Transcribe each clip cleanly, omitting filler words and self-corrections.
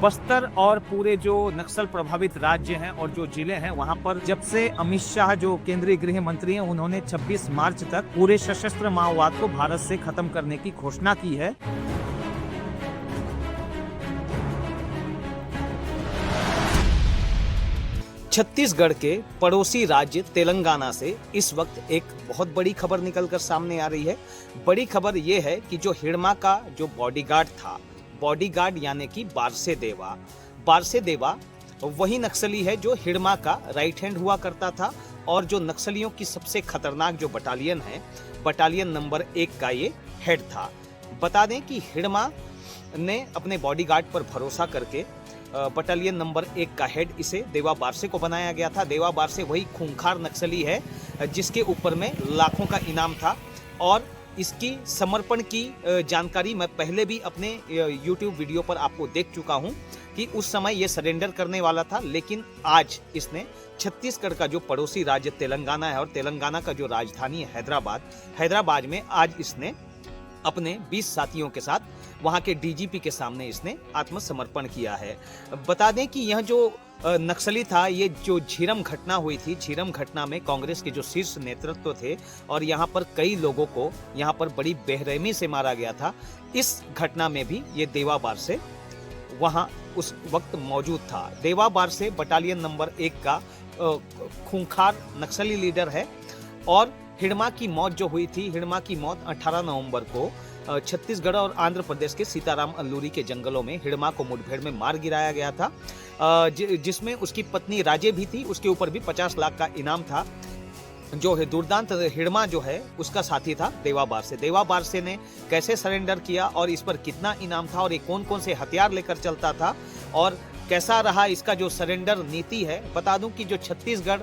बस्तर और पूरे जो नक्सल प्रभावित राज्य हैं और जो जिले हैं वहां पर जब से अमित शाह जो केंद्रीय गृह मंत्री हैं उन्होंने 26 मार्च तक पूरे सशस्त्र माओवाद को भारत से खत्म करने की घोषणा की है। छत्तीसगढ़ के पड़ोसी राज्य तेलंगाना से इस वक्त एक बहुत बड़ी खबर निकलकर सामने आ रही है। बड़ी खबर ये है कि जो हिड़मा का जो बॉडीगार्ड था, बॉडीगार्ड यानी कि बारसे देवा वही नक्सली है जो हिड़मा का राइट हैंड हुआ करता था और जो नक्सलियों की सबसे खतरनाक जो बटालियन है, बटालियन नंबर 1 का ये हेड था। बता दें कि हिड़मा ने अपने बॉडीगार्ड पर भरोसा करके बटालियन नंबर 1 का हेड इसे देवा बारसे को बनाया गया था। देवा बारसे वही खूंखार नक्सली है जिसके ऊपर में लाखों का इनाम था और इसकी समर्पण की जानकारी मैं पहले भी अपने YouTube वीडियो पर आपको देख चुका हूं कि उस समय ये सरेंडर करने वाला था, लेकिन आज इसने छत्तीसगढ़ का जो पड़ोसी राज्य तेलंगाना है और तेलंगाना का जो राजधानी है हैदराबाद में आज इसने अपने 20 साथियों के साथ वहां के डीजीपी के सामने इसने आत्मसमर्पण किया है। बता दें कि यह जो नक्सली था, ये जो झीरम घटना हुई थी, झीरम घटना में कांग्रेस के जो शीर्ष नेतृत्व थे और यहाँ पर कई लोगों को यहाँ पर बड़ी बेरहमी से मारा गया था। इस घटना में भी ये देवा बारसे वहाँ उस वक्त मौजूद था। देवा बारसे बटालियन नंबर 1 का खूंखार नक्सली लीडर है और हिड़मा की मौत जो हुई थी, हिड़मा की मौत 18 नवंबर को छत्तीसगढ़ और आंध्र प्रदेश के सीताराम अल्लूरी के जंगलों में हिड़मा को मुठभेड़ में मार गिराया गया था, जिसमें उसकी पत्नी राजे भी थी। उसके ऊपर भी 50 लाख का इनाम था। जो है दुर्दांत हिड़मा जो है उसका साथी था देवा बारसे। देवा बारसे ने कैसे सरेंडर किया और इस पर कितना इनाम था और ये कौन कौन से हथियार लेकर चलता था और कैसा रहा इसका जो सरेंडर नीति है। बता दूं कि जो छत्तीसगढ़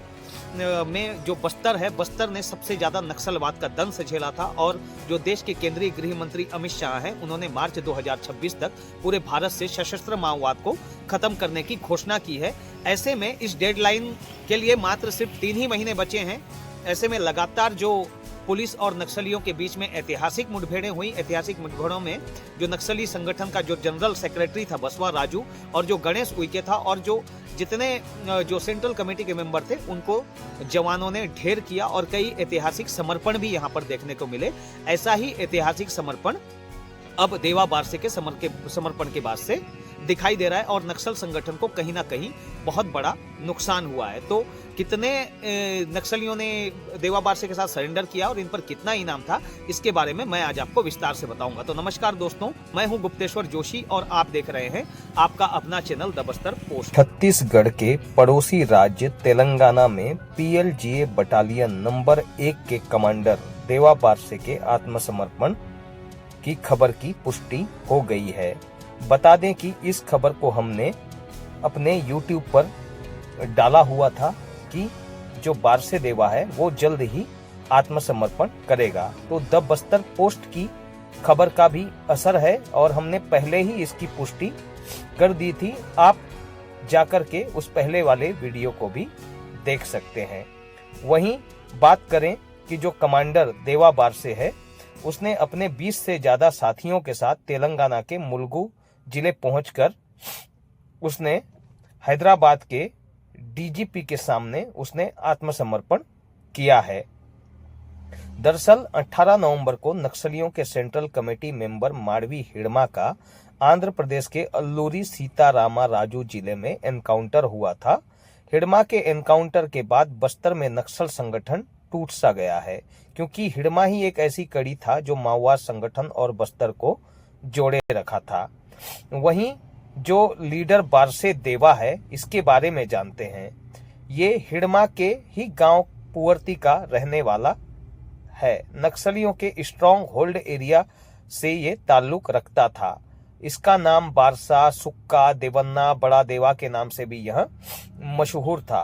में जो बस्तर है, बस्तर ने सबसे ज्यादा नक्सलवाद का दंश झेला था और जो देश के केंद्रीय गृह मंत्री अमित शाह हैं उन्होंने मार्च 2026 तक पूरे भारत से सशस्त्र माओवाद को खत्म करने की घोषणा की है। ऐसे में इस डेडलाइन के लिए मात्र सिर्फ 3 ही महीने बचे हैं। ऐसे में लगातार जो पुलिस और नक्सलियों के बीच में ऐतिहासिक मुठभेड़ें हुई। ऐतिहासिक मुठभेड़ों में जो नक्सली संगठन का जो जनरल सेक्रेटरी था बसवा राजू और जो गणेश उइके था और जो जितने जो सेंट्रल कमेटी के मेंबर थे उनको जवानों ने ढेर किया और कई ऐतिहासिक समर्पण भी यहाँ पर देखने को मिले। ऐसा ही ऐतिहासिक समर्पण अब देवा बारसे के समर्पण के बाद से दिखाई दे रहा है और नक्सल संगठन को कहीं ना कहीं बहुत बड़ा नुकसान हुआ है। तो कितने नक्सलियों ने देवा बारसे के साथ सरेंडर किया और इन पर कितना इनाम था, इसके बारे में मैं आज आपको विस्तार से बताऊंगा। तो नमस्कार दोस्तों, मैं हूं गुप्तेश्वर जोशी और आप देख रहे हैं आपका अपना channel the Bastar post. Chhattisgarh के पड़ोसी राज्य तेलंगाना में PLGA बटालियन नंबर 1 के कमांडर देवा बारसे के आत्मसमर्पण की खबर की पुष्टि हो गई है। बता दें कि इस खबर को हमने अपने YouTube पर डाला हुआ था कि जो बारसे देवा है वो जल्द ही आत्मसमर्पण करेगा। तो द बस्तर पोस्ट की खबर का भी असर है और हमने पहले ही इसकी पुष्टि कर दी थी। आप जाकर के उस पहले वाले वीडियो को भी देख सकते हैं। वहीं बात करें कि जो कमांडर देवा बारसे है उसने अपने 20 से ज्यादा साथियों के साथ तेलंगाना के मुलुगु जिले पहुंचकर उसने हैदराबाद के डीजीपी के सामने उसने आत्मसमर्पण किया है। दरअसल 18 नवंबर को नक्सलियों के central committee member Madvi Hidma का आंध्र प्रदेश के अल्लूरी सीतारामा राजू जिले में एनकाउंटर हुआ था। हिड़मा के एनकाउंटर के बाद बस्तर में नक्सल संगठन टूट सा गया है, क्योंकि हिड़मा ही एक ऐसी कड़ी था जो माओवाद संगठन और बस्तर को जोड़े रखा था। वहीं जो लीडर बारसे देवा है इसके बारे में जानते हैं। ये हिड़मा के ही गांव पुअर्ती का रहने वाला है। नक्सलियों के स्ट्रॉन्ग होल्ड एरिया से ये ताल्लुक रखता था। इसका नाम बारसा, सुक्का, देवन्ना, बड़ा देवा के नाम से भी यह मशहूर था।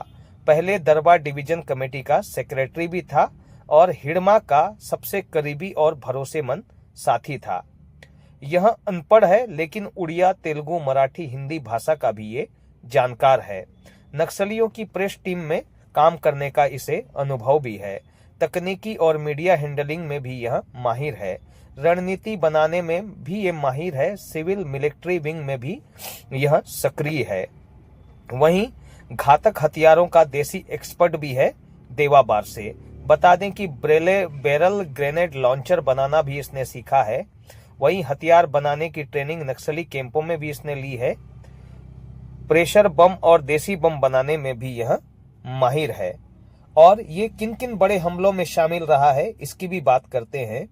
पहले दरबार डिवीजन कमेटी का सेक्रेटरी भी था और हिड़मा का सबसे करीबी और भरोसेमंद साथी था। यह अनपढ़ है लेकिन उड़िया, तेलुगु, मराठी, हिंदी भाषा का भी ये जानकार है। नक्सलियों की प्रेस टीम में काम करने का इसे अनुभव भी है। तकनीकी और मीडिया हैंडलिंग में भी यह माहिर है। रणनीति बनाने में भी ये माहिर है, सिविल मिलिट्री विंग में भी यह सक्रिय है। वहीं घातक हथियारों का देसी एक्सपर्ट भी है देवाबार से। बता दें कि बैरल ग्रेनेड लॉन्चर बनाना भी इसने सीखा है। वहीं हथियार बनाने की ट्रेनिंग नक्सली कैंपों में भी इसने ली है। प्रेशर बम और देसी बम बनाने में भी यह माहिर है। और ये किन किन बड़े हमलों में शामिल रहा है इसकी भी बात करते हैं।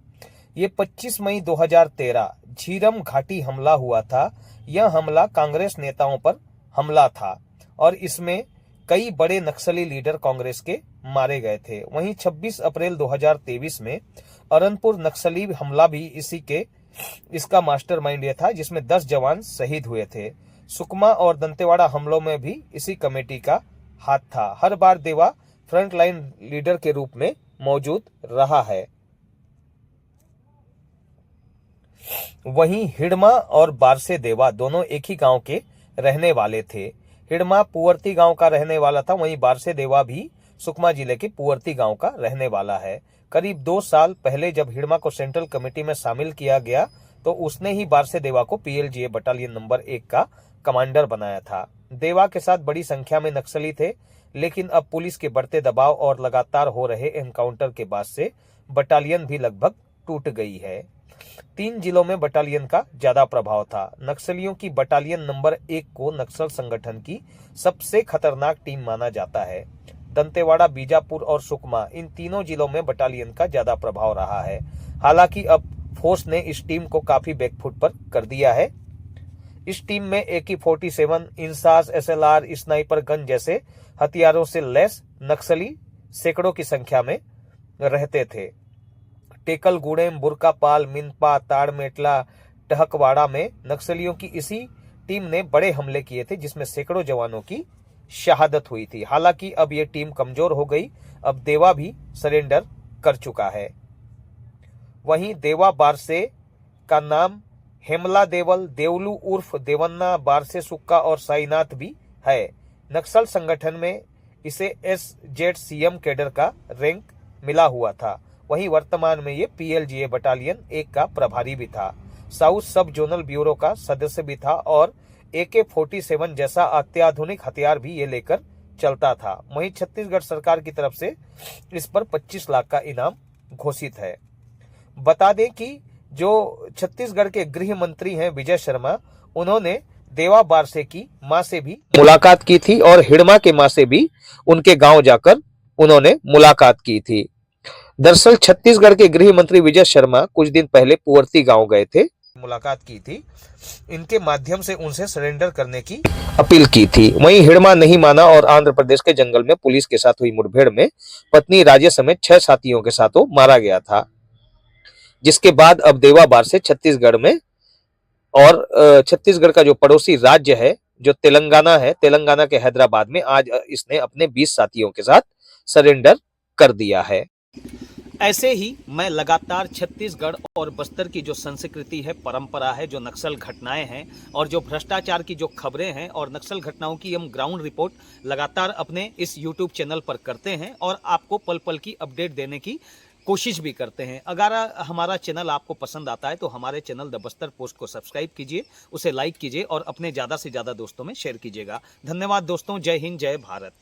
ये 25 मई 2013 झीरम घाटी हमला हुआ था। यह हमला कांग्रेस नेताओं पर हमला था और इसमें कई बड़े नक्सली लीडर कांग्रेस के मारे गए थे। वहीं 26 अप्रैल 2023 में अरनपुर नक्सली हमला भी इसका मास्टरमाइंड ये था, जिसमें 10 जवान शहीद हुए थे। सुकमा और दंतेवाड़ा हमलों में भी इसी कमेटी का हाथ था। हर बार देवा फ्रंटलाइन लीडर के रूप में मौजूद रहा है। वहीं हिडमा और बारसे देवा दोनों एक ही गांव के रहने वाले थे। हिडमा पुअर्ती गांव का रहने वाला था, वहीं बारसे देवा भी सुकमा जिले के पुअर्ती गांव का रहने वाला है। करीब 2 साल पहले जब हिडमा को सेंट्रल कमेटी में शामिल किया गया तो उसने ही बारसे देवा को पीएलजीए बटालियन नंबर 1 का कमांडर बनाया था। देवा के साथ बड़ी संख्या में नक्सली थे, लेकिन अब पुलिस के बढ़ते दबाव और लगातार हो रहे एनकाउंटर के बाद से बटालियन भी लगभग टूट गई है। 3 जिलों में बटालियन का ज्यादा प्रभाव था। नक्सलियों की बटालियन नंबर 1 को नक्सल संगठन की सबसे खतरनाक टीम माना जाता है। दंतेवाड़ा, बीजापुर और सुकमा, इन तीनों जिलों में बटालियन का ज्यादा प्रभाव रहा है। हालांकि अब फोर्स ने इस टीम को काफी बैकफुट पर कर दिया है। इस टीम में AK-47, INSAS, SLR, sniper gun जैसे हथियारों से लैस नक्सली सैकड़ों की संख्या में रहते थे। टेकल गुड़ेम, बुरकापाल, मिनपा, ताड़मेटला, टहकवाड़ा में नक्सलियों की इसी टीम ने बड़े हमले किए थे, जिसमें सैकड़ों जवानों की शहादत हुई थी। हालांकि अब यह टीम कमजोर हो गई। अब देवा भी सरेंडर कर चुका है। वहीं देवा बारसे का नाम हेमला देवल, देवलू उर्फ देवन्ना, बारसे सुक्का और साईनाथ भी है। नक्सल संगठन में इसे SZCM कैडर का रैंक मिला हुआ था। वहीं वर्तमान में ये पीएलजीए बटालियन 1 का प्रभारी भी था। साउथ सब जोनल ब्यूरो का सदस्य भी था और AK-47 जैसा अत्याधुनिक हथियार भी ये लेकर चलता था। वहीं छत्तीसगढ़ सरकार की तरफ से इस पर 25 लाख का इनाम घोषित है। बता दें कि जो छत्तीसगढ़ के गृह मंत्री हैं विजय शर्मा, उन्होंने देवा बारसे की मां से भी मुलाकात की थी और हिडमा के मां से भी उनके गांव जाकर उन्होंने मुलाकात की थी। दरअसल छत्तीसगढ़ के गृह मंत्री विजय शर्मा कुछ दिन पहले पुअर्ती गांव गए थे, मुलाकात की थी। इनके माध्यम से उनसे सरेंडर करने की अपील की थी। वहीं हिडमा नहीं माना और आंध्र प्रदेश के जंगल में पुलिस के साथ हुई मुठभेड़ में पत्नी राजे समेत 6 साथियों के साथ वो मारा गया था, जिसके बाद अब देवा बारसे छत्तीसगढ़ में और छत्तीसगढ़ का जो पड़ोसी राज्य है जो तेलंगाना है, तेलंगाना के हैदराबाद में आज इसने अपने 20 साथियों के साथ सरेंडर कर दिया है। ऐसे ही मैं लगातार छत्तीसगढ़ और बस्तर की जो संस्कृति है, परंपरा है, जो नक्सल घटनाएं हैं और जो भ्रष्टाचार की जो खबरें हैं और नक्सल घटनाओं की हम ग्राउंड रिपोर्ट लगातार अपने इस YouTube चैनल पर करते हैं और आपको पल पल की अपडेट देने की कोशिश भी करते हैं। अगर हमारा चैनल आपको पसंद आता है तो हमारे चैनल द बस्तर पोस्ट को सब्सक्राइब कीजिए, उसे लाइक कीजिए और अपने ज़्यादा से ज़्यादा दोस्तों में शेयर कीजिएगा। धन्यवाद दोस्तों। जय हिंद, जय भारत।